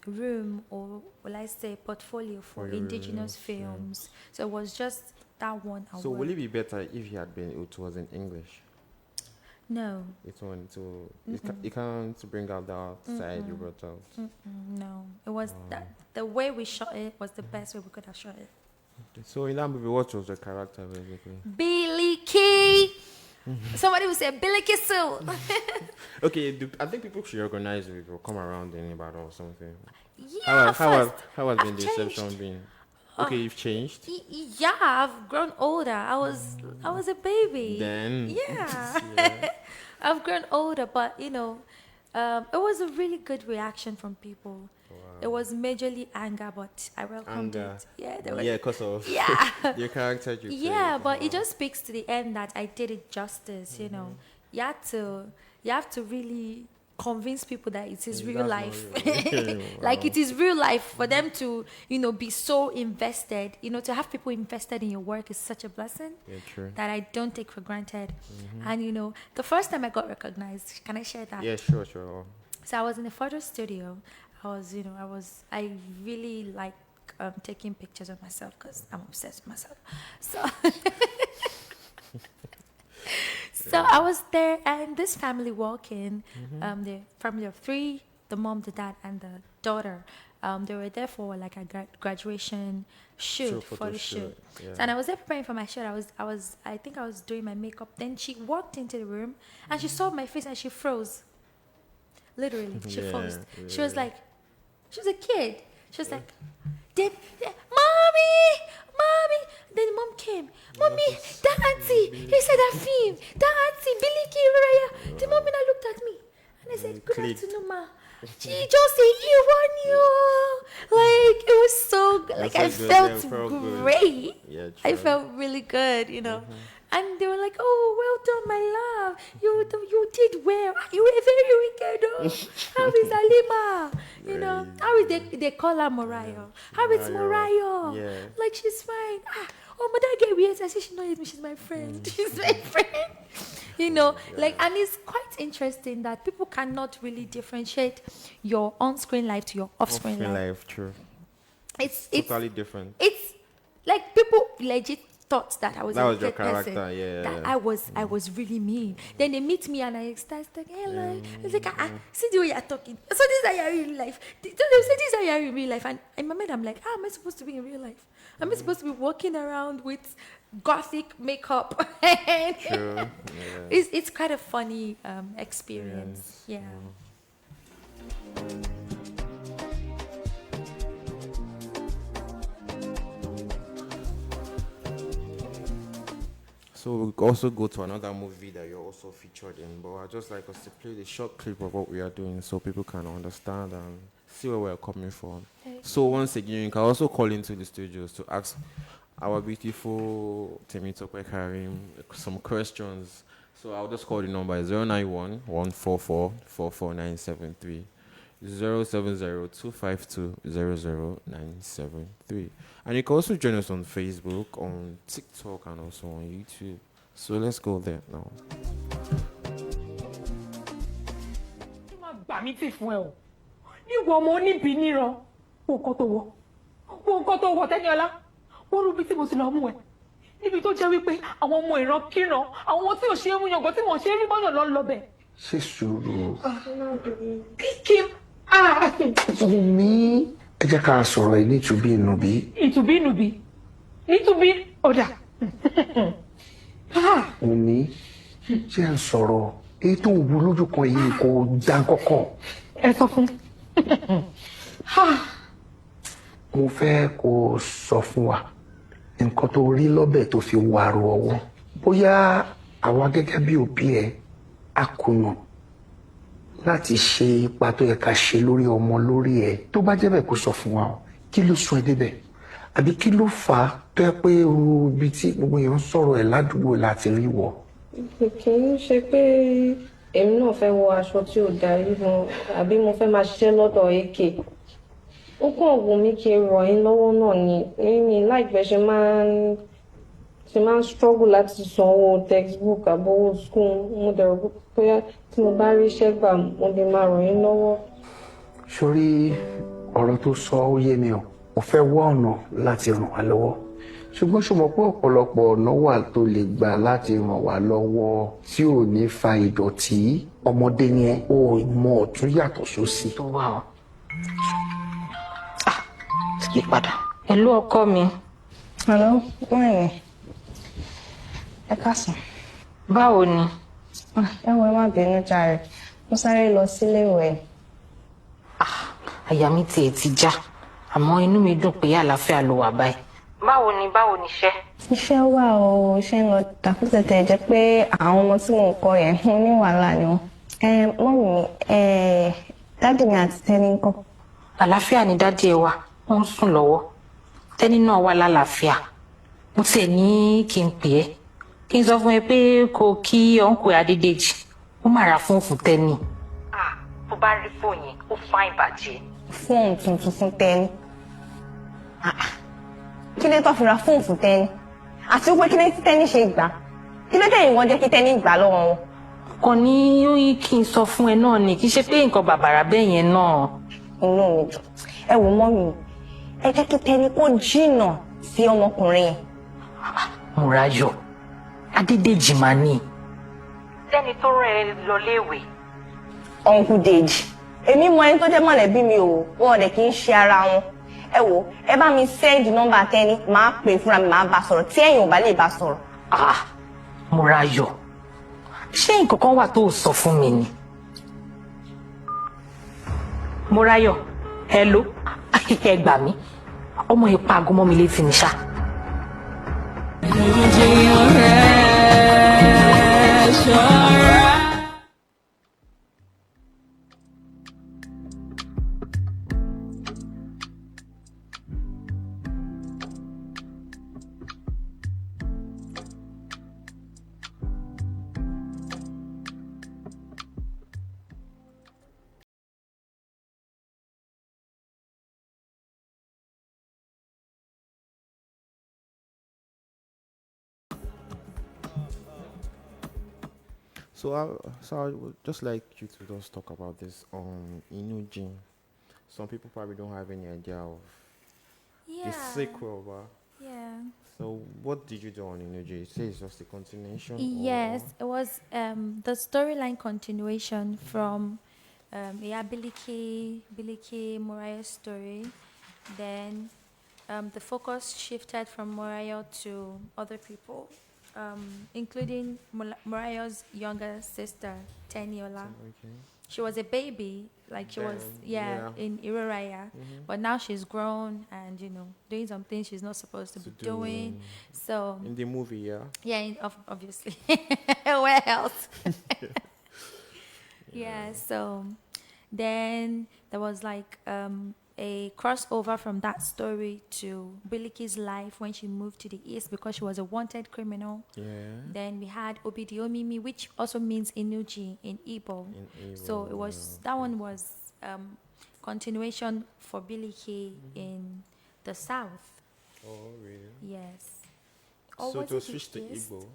room, or will I say portfolio for your indigenous films. So it was just that one award. So will it be better if it was in English? No, It can't bring out that side you brought out. no. It was the way we shot it was the best way we could have shot it. So in that movie, what was the character basically? Billy Key. Somebody would say Billy Kissel. Okay, I think people should recognize it or come around in about or something. Yeah, How has I've been the changed. reception been? Okay, you've changed. Yeah, I've grown older. I was a baby. Then Yeah. yeah. I've grown older, but it was a really good reaction from people. It was majorly anger, but I welcomed Anger. it. Yeah, there was, Yeah, because of yeah. your character you Yeah, played. but it just speaks to the end that I did it justice. You have to really convince people that it is real That's life. not real. Like Wow. it is real life for them to be so invested. To have people invested in your work is such a blessing Yeah, true. that I don't take for granted. And the first time I got recognized, can I share that? Yeah, sure. So I was in a photo studio. I really like taking pictures of myself because I'm obsessed with myself. So, so I was there, and this family walking, the family of 3, the mom, the dad, and the daughter. They were there for like a graduation shoot, Photo photo shoot. yeah. And I was there preparing for my shoot. I think I was doing my makeup. Then she walked into the room, and she saw my face, and she froze. Literally, she Yeah, froze. She yeah. was like, she was a kid. She was like, Mommy! Then the mom came. Mommy, that auntie, he said that film. That auntie, Billy Kiraya. The mommy now looked at me. And I said, good Clicked. afternoon, ma. She just said, you won you. Like, it was so good. Like, I That's so good. Yeah, felt felt good. great. Yeah, I true. felt really good, And they were like, "Oh, well done, my love. You did well. You were very wicked. Oh. How is Alima? How is they call her Mariah? How is Mariah. Mariah? Yeah. Like she's fine. oh, but that girl weird. I say she not hate me. She's my friend. She's my friend. You know, like, and it's quite interesting that people cannot really differentiate your on-screen life to your off-screen life. True. It's Totally different. It's like people legit thought that I was That a was your wicked person. character, yeah. That I was really mean. Then they meet me and I start talking, hello. It's like, see the way you're talking. So this is how you are in real life. So they say this is how you are in real life. And in my mind, I'm like, how am I supposed to be in real life? Am I supposed to be walking around with gothic makeup? True. Yeah. It's quite a funny experience. Yes. Yeah. So we'll also go to another movie that you're also featured in, but I'd just like us to play the short clip of what we are doing so people can understand and see where we're coming from. Okay. So once again, you can also call into the studios to ask our beautiful TEMITOPE KAREEM some questions. So I'll just call the number 091 144 44973. 070-252-00973. And you can also join us on Facebook, on TikTok, and also on YouTube. So let's go there now. Gbà mí tì fún ẹ o. Níwọ ọmọ oníbi níran. Wo nǹkan tó wọ̀. Wo nǹkan tó wọ̀ Tẹ́niọlá. Wọ́n rú bí tí mo ti lọ mú ẹ. Níbi tó jẹ́ wípé àwọn ọmọ ìran kíran, àwọn tí ò ṣe é mú yangàn tí wọ́n ṣe é rí bọ́yàn lọ lọ bẹ̀. Ṣé sùúrù. Kí Wùmí, ẹ jẹ́ ká sọ̀rọ̀ ẹ̀ nítubí ìnùbí. ìtùbí ìnùbí. Nítubí ọ̀dà. Wùmí, ṣé ń sọ̀rọ̀ èyí tó wù lójú kan yìí kò dá kọ́kọ́. Ẹ sọ fún. Mo fẹ́ kó sọ fún wa nǹkan tó rí lọ́bẹ̀ tó fi wàrò ọwọ́. Bóyá àwa gẹ́gẹ́ bí òbí ẹ̀ á kùnà láti ṣe ipa tó yẹ ká ṣe lórí ọmọ lórí ẹ̀. Tó bá jẹ́ bẹ́ẹ̀ kó sọ fún wa o. Kí ló sọ ẹ́ débẹ̀? Àbí kí ló fà á tó yẹ pé ibi tí gbogbo èèyàn ń sọ̀rọ̀ ẹ̀ ládùúgbò láti rí wọ̀? Kì í ṣe pé èmi náà fẹ́ wọ aṣọ tí ò darí fún àbí mo fẹ́ máa ṣiṣẹ́ lọ́dọ̀ AK. Ó kàn wù mí kí n ràn yín lọ́wọ́ náà ni mímí láìpẹ́ ṣe máa ń struggle láti sanwó textbook àbówó school. Mo dẹ̀rọ bóyá tí mo bá rí iṣẹ́ gbà mo lè máa ràn yín lọ́wọ́. Sórí ọ̀rọ̀ tó sọ ó yé mi o. Mo fẹ́ wá ọ̀nà láti ràn wá lọ́wọ́. Ṣùgbọ́n ṣùgbọ́n pé ọ̀pọ̀lọpọ̀ ọ̀nà wà tó lè gbà láti ràn wá lọ́wọ́ tí ò ní fa ìdọ̀tí. Ọmọdé ni ẹ ò mọ ọ̀tún yàtọ̀ sósì. Tó wà ọ́. Yí padà. Ẹ̀lú ọkọ mi. Hello, báyìí. Ẹ káàsán. Báwo ni? Ẹ wọ ẹ má bínú jàre. Mo sáré lọ sílé ìwẹ̀. Àyà mi tiẹ̀ ti já àmọ́ inú mi dùn pé àlàáfíà ló wà báyìí. Báwo ni iṣẹ́? Iṣẹ́ wà o, iṣẹ́ ń lọ tàkútẹ̀tẹ̀ jẹ́ pé àwọn ọmọ tí mò ń kọ́ yẹn wọ́n ní wàhálà ni wọ́n. Mọ́mì mi, dádì mi àti Tẹ́ni ń kọ́. Àlàáfíà ni dádì ẹ wà, wọ́n ń sùn lọ́wọ́. Tẹ́ni náà wà lálàáfíà. Mo tiẹ̀ ní kí n pè é. Kí n sọ fún ẹ pé kò kí ọ̀nkù Adédèjì. Ó máa ra fóònù fún Tẹ́ni. Tó bá rí fóònù yẹn, ó fá ìbàjẹ́. Fóònù tuntun fún Tẹ́ni. Kí ló tó fi ra fóònù fún Tẹ́ni? Àti wípé kí ló tí Tẹ́ni ṣe gbà? Kí ló tẹ̀yìn wọ́n jẹ́ kí Tẹ́ni gbà lọ́wọ́ wọn? Kàn ní ó yí kí n sọ fún ẹ náà ni kì í ṣe pé nǹkan bàbàrà bẹ́ẹ̀ yẹn náà. Inú mi dùn. Ẹ wò mọ́ mi. Ẹ jẹ́ kí Tẹ́ni kó jìnnà sí ọmọkùnrin yẹn. Mùráyọ̀, Adédèjì máa ní. Tẹ́ni tó rẹ̀ lọ léèwé. Uncle Dèjì. Èmi mọ ẹni tó jẹ́ mọ̀lẹ́bí mi o, wọn ò dẹ̀ kí ń ṣe ara wọn. Ẹ wò, ẹ bá mi send nọ́mbà Tẹ́ni, màá pè fúnra mi, màá bá sọ̀rọ̀ tí ẹ̀yin ò bá lè bá sọ̀rọ̀. Mùráyọ̀, ṣé nǹkan kan wà tó sọ fún mi ni? Mùráyọ̀, hello, ẹ gbà mí, ọmọ ipa agúnmọ́ mi létí mi ṣá. So I would just like you to just talk about this Inuji. Some people probably don't have any idea of the Yeah. sequel, but Yeah. so what did you do on Inuji? You say it's just a continuation, Yes, it was the storyline continuation from Biliki Moriah's story. Then the focus shifted from Moriah to other people, including Moriah's younger sister, Teniola. Okay. She was a baby, like she was, in IRORA, but now she's grown and, doing some things she's not supposed to be doing. So, in the movie, yeah. yeah, obviously. Where else? Yeah, so then there was like a crossover from that story to Biliki's life when she moved to the east because she was a wanted criminal. Yeah. Then we had Obidiomimi, which also means Inuji in Igbo. So it was that one was continuation for Biliki in the south. Oh, really? Yes. So it was switched to Igbo.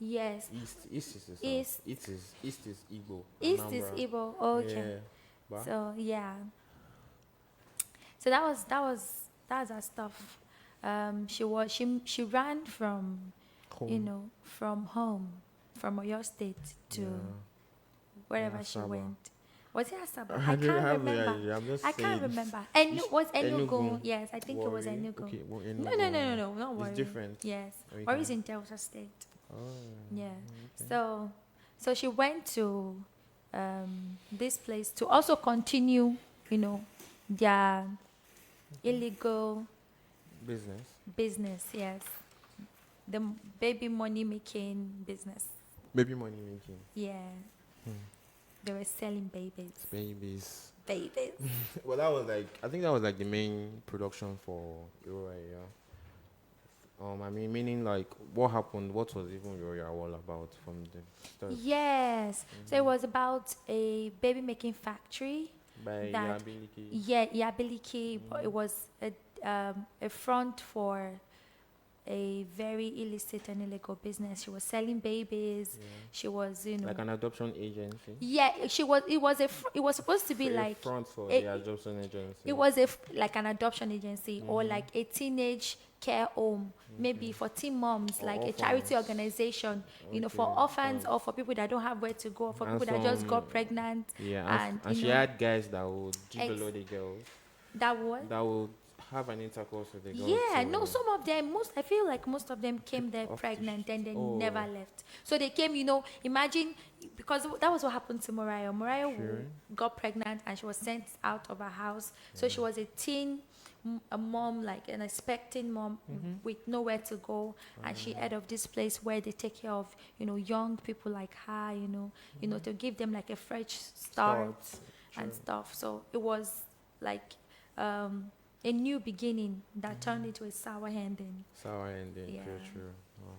Yes. East is the south. East is Igbo. East is Igbo. Okay. Yeah. So yeah. So that's our stuff. She ran from home. From home, from Oyo State to wherever she went. Was it Asaba? I can't remember. I can't remember. And was Enugu? Yes, I think it was Enugu. Okay, well, no, not Warri. It's different. Yes, Warri is in Delta State. Oh. Yeah. Okay. So she went to this place to also continue, their illegal business. Yes, the baby money making business. Baby money making. Yeah. They were selling babies. Well, I think that was like the main production for IRORA. Yeah. Meaning like what happened? What was even IRORA all about from the start? Yes. So it was about a baby making factory. By Yabiliki. Yeah, Yabiliki. But it was a front for a very illicit and illegal business. She was selling babies. Yeah. She was, like an adoption agency. Yeah, she was. It was supposed to be like a front for the adoption agency. It was like an adoption agency or like a teenage care home, maybe for teen moms, or like orphans. A charity organization, for orphans or for people that don't have where to go, for people that just got pregnant. Yeah, and she had guys that would gigolo the girls. That would have an intercourse with the girls. Yeah, no, some of them, I feel like most of them came there pregnant and then never left. So they came, imagine, because that was what happened to Moriah. Moriah got pregnant and she was sent out of her house. So she was a mom, like an expecting mom with nowhere to go. And she heard of this place where they take care of, young people like her, to give them like a fresh start and stuff. So it was like a new beginning that turned into a sour ending. Yeah. True. Wow.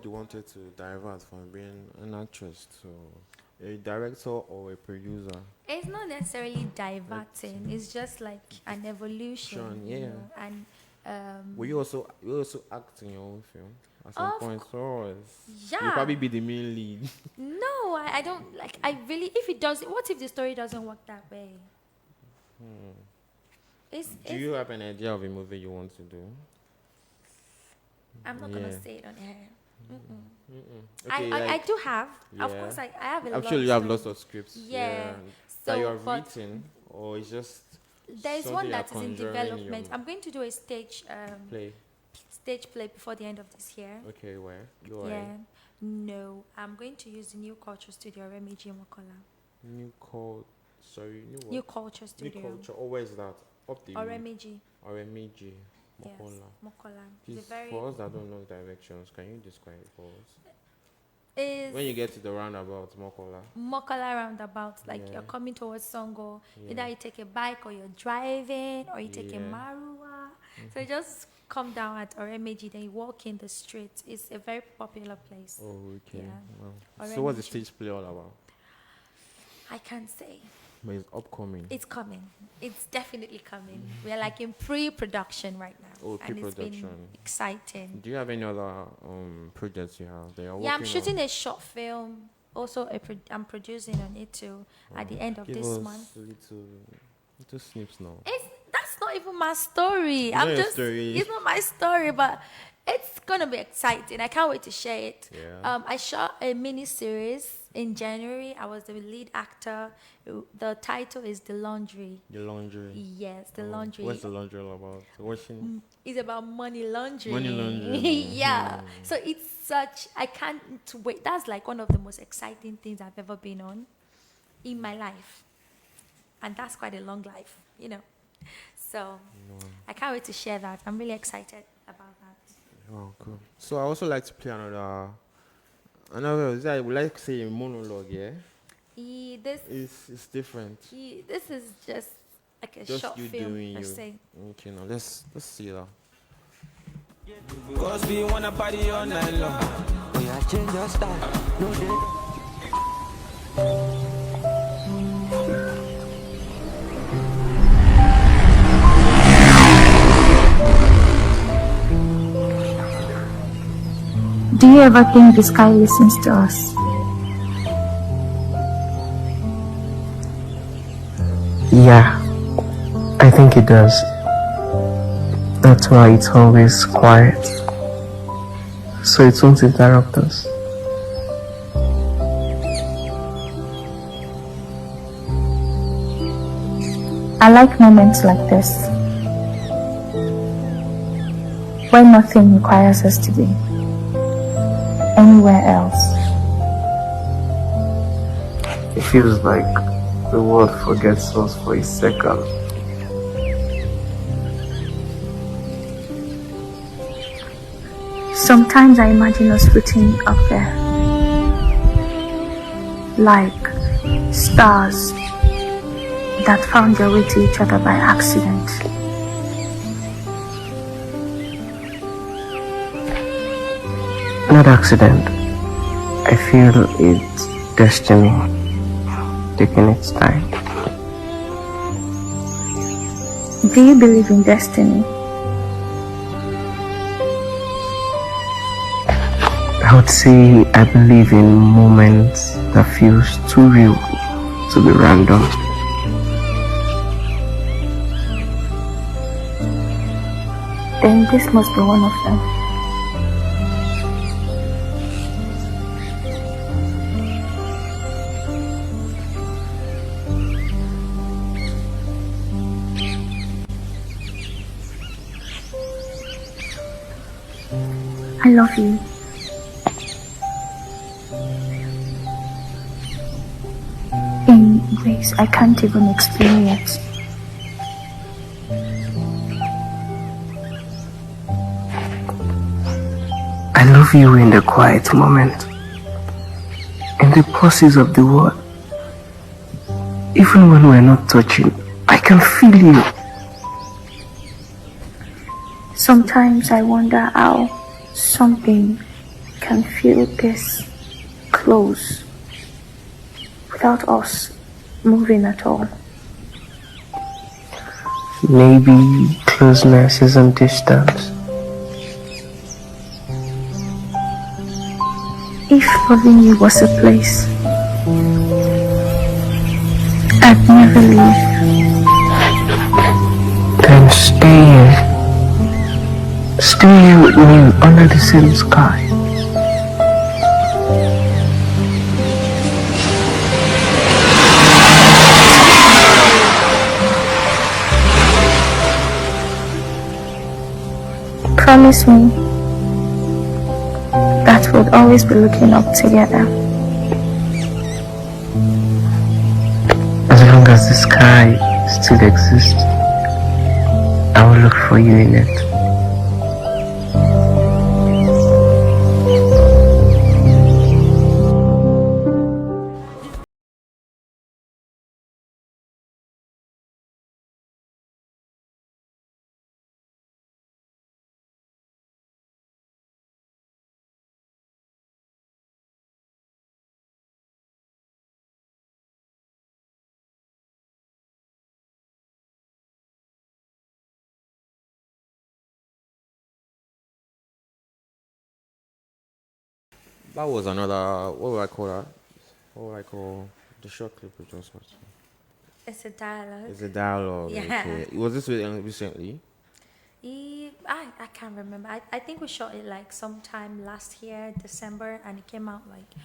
You wanted to divert from being an actress to a director or a producer? It's not necessarily diverting. It's just like an evolution. Yeah. And will you also act in your own film at some point? Yeah. You'll probably be the main lead. No, I don't like. I really, if it does, what if the story doesn't work that way? Do you have an idea of a movie you want to do? I'm not gonna say it on air. Okay, I do have. Yeah. Of course, I have a lot. I'm sure you have lots of scripts. Yeah. So that you have written, or it's just there's one that is in development. I'm going to do a stage play before the end of this year. Okay, where? No, I'm going to use the New Culture Studio, Remiji Mokola. New Culture Studio. New Culture. Oh, where is that? Up the Remiji. Mokola. Yes, Mokola. Please, for us that don't know directions, can you describe it for us? When you get to the roundabout, Mokola roundabout, like you're coming towards Songo. Either you take a bike or you're driving or you take a Marua. So you just come down at Oremeji, then you walk in the street. It's a very popular place. Oh, okay. Yeah. Wow. So what's the Oremeji. stage play all about? I can't say. But it's upcoming. It's coming. It's definitely coming. We're like in pre-production right now. Oh, And it's been pre-production. exciting. Do you have any other projects you have that you're working Yeah, I'm shooting on? a short film. Also, I'm producing on it too at the end of Give this us month. little snips now. That's not even my story. It's not your story. It's not my story, but it's gonna be exciting. I can't wait to share it. Yeah. I shot a mini series in January. I was the lead actor. The title is The Laundry. The laundry. Yes, The Laundry. What's the laundry all about? Washing. It's about money laundering. Money laundering. Yeah. So it's such, I can't wait. That's like one of the most exciting things I've ever been on in my life. And that's quite a long life, you know. So I can't wait to share that. I'm really excited about that. Oh, cool. So I also like to play another, I would like to say a monologue, yeah? It's different. This is just like a Just short you film, doing per you. se. Okay, now let's see that. Cause we wanna party all night long. We are change your style. No day. Do you ever think the sky listens to us? Yeah, I think it does. That's why it's always quiet. So it won't interrupt us. I like moments like this, when nothing requires us to be anywhere else. It feels like the world forgets us for a second. Sometimes I imagine us floating up there, like stars that found their way to each other by accident. Not accident. I feel it's destiny taking its time. Do you believe in destiny? I would say I believe in moments that feels too real to be random. Then this must be one of them. I love you. In ways I can't even explain yet. I love you in the quiet moment, in the pauses of the word. Even when we're not touching, I can feel you. Sometimes I wonder how something can feel this close without us moving at all. Maybe closeness isn't distance. If loving you was a place, I'd never leave. Then stay here. Stay here with me under the same sky. Promise me that we'll always be looking up together. As long as the sky still exists, I will look for you in it. That was another. What would I call that? What would I call the short clip we just watched? It's a dialogue. It's a dialogue. Yeah. Okay. Was this recently? I can't remember. I think we shot it like sometime last year, December, and it came out like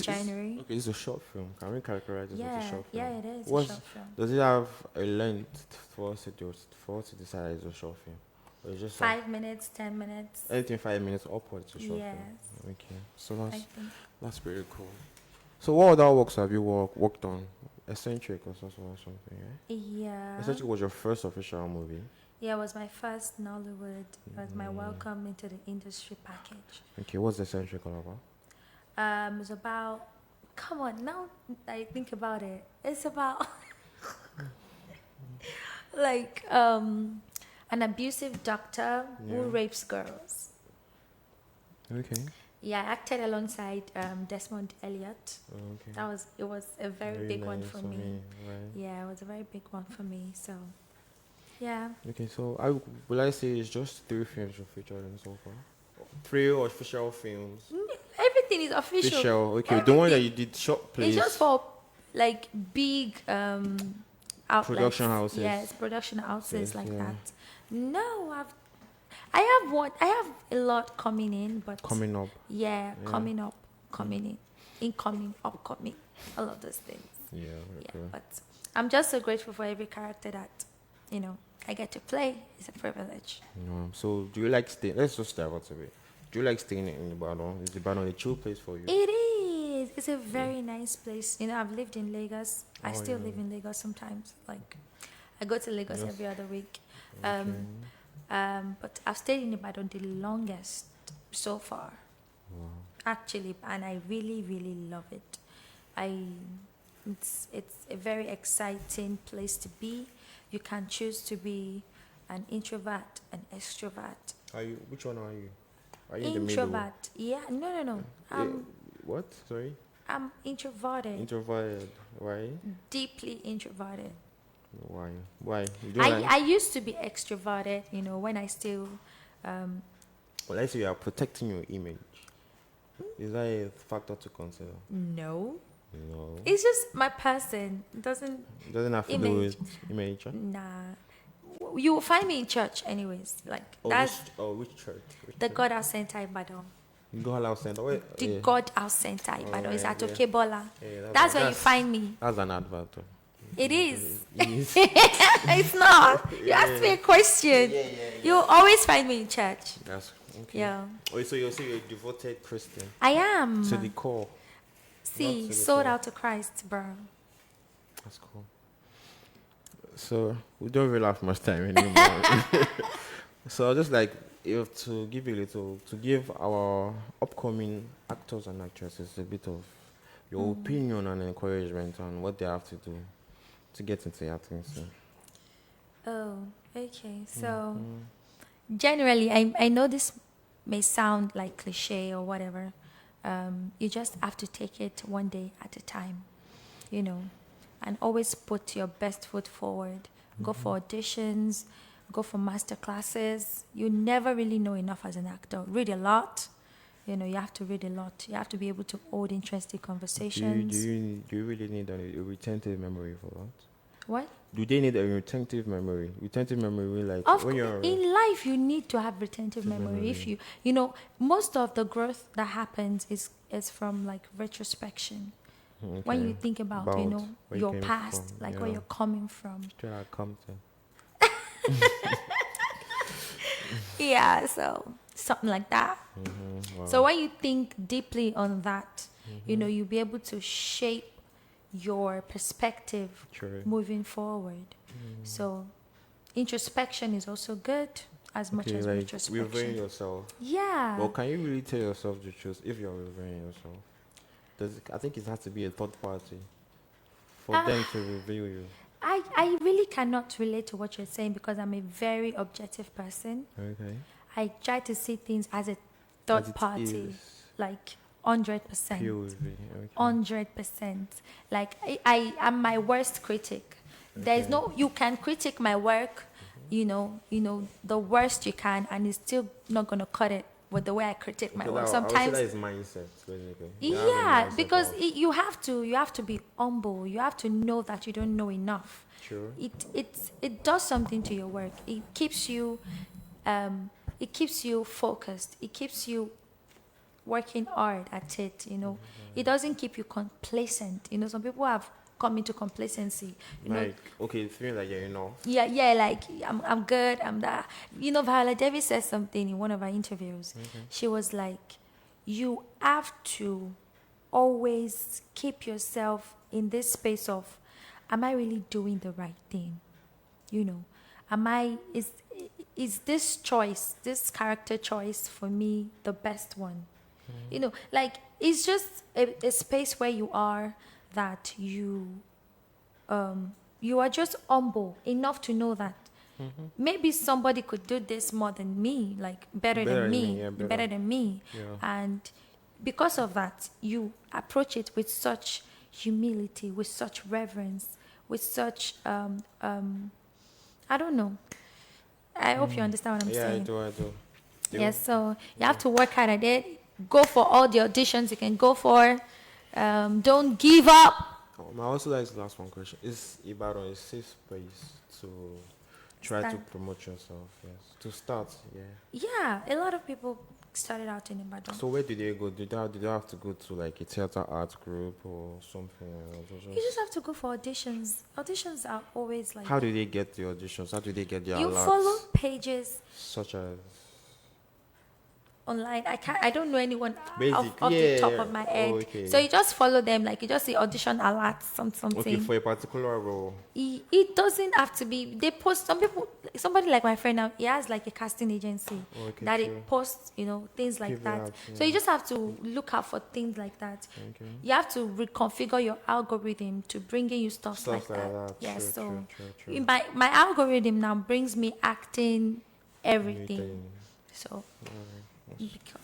January. Okay, it's a short film. Can we characterize it as a short film? Yeah, it is a short film. Does it have a length for us to decide it's a short film? Or it's just 5 minutes, 10 minutes. Anything 5 minutes upwards to short Yes. film. Okay, so that's pretty cool. So what other works have you worked on? Eccentric or something, right? Yeah. Eccentric was your first official movie. Yeah, it was my first Nollywood. It was my welcome into the industry package. Okay, what's Eccentric all about? It's about. Come on, now I think about it. It's about like an abusive doctor who rapes girls. Okay. Yeah, I acted alongside Desmond Elliott. Okay. It was a very big one for me. Right. Yeah, it was a very big one for me. So, yeah. Okay, so will I say it's just 3 films you featured in so far? 3 official films. Everything is official. Official. Okay, Everything. The one that you did short place. It's just for like big outlets. Production houses. Yes, production houses Yes, like yeah. that. No, I have a lot coming in, but Coming up. Yeah, coming up, coming in, incoming, upcoming, all of those things. Yeah. Okay. Yeah, but I'm just so grateful for every character that I get to play. It's a privilege. So do you like staying? Let's just divert a bit. Do you like staying in Ibadan? Is Ibadan a chill place for you? It is. It's a very nice place. I've lived in Lagos. I still live in Lagos sometimes. Like, I go to Lagos every other week. But I've stayed in Ibadan the longest so far. Wow. Actually, and I really, really love it. It's a very exciting place to be. You can choose to be an introvert, an extrovert. Which one are you? Are you in the middle? Introvert. Yeah. No. What? Sorry? I'm introverted. Introverted. Why? Deeply introverted. Why? I used to be extroverted, when I still. Well, I say you are protecting your image. Is that a factor to consider? No. No. It's just my person. It doesn't have to do with image. Nah. You will find me in church anyways. Like that's which church? The God House Center in Ibadan. God House Center. The God House Center in Ibadan is at yeah. Okebola. That's where you find me. That's an advert. It is. It's not. You asked me a question. You always find me in church. That's okay. Yeah. So you're a devoted Christian. I am. To the core. See, sold out to Christ, bro. That's cool. So we don't really have much time anymore. So just like to give our upcoming actors and actresses a bit of your opinion and encouragement on what they have to do to get into acting. So. Oh, okay. So generally, I know this may sound like cliche or whatever. You just have to take it one day at a time, and always put your best foot forward. Go for auditions, go for master classes. You never really know enough as an actor. Read a lot. You have to read a lot. You have to be able to hold interesting conversations. Do you really need a retentive memory for that? What? Do they need a retentive memory? Retentive memory, like when you're in life, you need to have retentive memory. If most of the growth that happens is from like retrospection. Okay. When you think about your past, like where you're coming from. Yeah, so something like that. Wow. So when you think deeply on that, you'll be able to shape your perspective moving forward. So introspection is also good as much as like retrospection. Reviewing yourself. Yeah. Well, can you really tell yourself the truth if you're reviewing yourself? I think it has to be a third party for them to review you. I really cannot relate to what you're saying because I'm a very objective person. Okay. I try to see things as a third party, like 100%. 100%. Like I am my worst critic. Okay. There's you can critique my work, the worst you can, and it's still not gonna cut it with the way I critique my Okay, work. I would say Sometimes, that is mindset, basically. yeah, because you have to be humble. You have to know that you don't know enough. Sure. It does something to your work. It keeps you focused. It keeps you working hard at it. It doesn't keep you complacent. Some people have come into complacency. Feeling like you're enough. Yeah, like I'm good. I'm that. Viola Davis said something in one of her interviews. She was like, you have to always keep yourself in this space of, am I really doing the right thing? Is this choice, this character choice for me the best one? It's just a space where you are that you are just humble enough to know that maybe somebody could do this more than me, like better than me. Yeah. And because of that, you approach it with such humility, with such reverence, with such I don't know. I hope you understand what I'm saying. Yeah, I do. Yes, so you have to work hard at it. Go for all the auditions you can go for. Don't give up. I also like to ask one question. Is Ibadan a safe space to try to promote yourself? Yes. To start, yeah. Yeah, a lot of people started out in Ibadan. So where did they go? Did they have to go to like a theater art group or something? You just have to go for auditions. Auditions are always like... How do they get the auditions? How do they get their You alerts? follow pages Such as... online. I don't know anyone off yeah, the top of my head. okay. So you just follow them, like you just see audition alerts, something. Okay, for a particular role. It doesn't have to be. They post, somebody like my friend now, he has like a casting agency that it posts, things like People that. out, So you just have to look out for things like that. Okay. You have to reconfigure your algorithm to bring in you stuff like that. Yeah, true. My algorithm now brings me acting, everything. So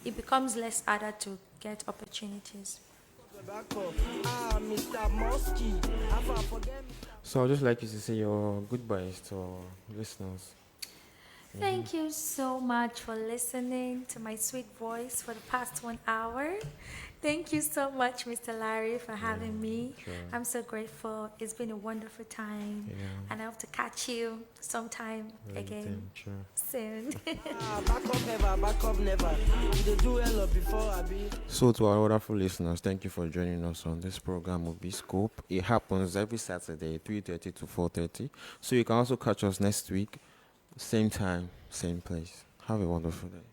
it becomes less harder to get opportunities. So I'd just like you to say your goodbyes to our listeners. Thank you so much for listening to my sweet voice for the past 1 hour. Thank you so much, Mr. Larry, for having me. Sure. I'm so grateful. It's been a wonderful time. Yeah. And I hope to catch you sometime again soon. Back up never. You do well before I be. So to our wonderful listeners, thank you for joining us on this program of B-Scope. It happens every Saturday, 3:30 to 4:30. So you can also catch us next week, same time, same place. Have a wonderful day.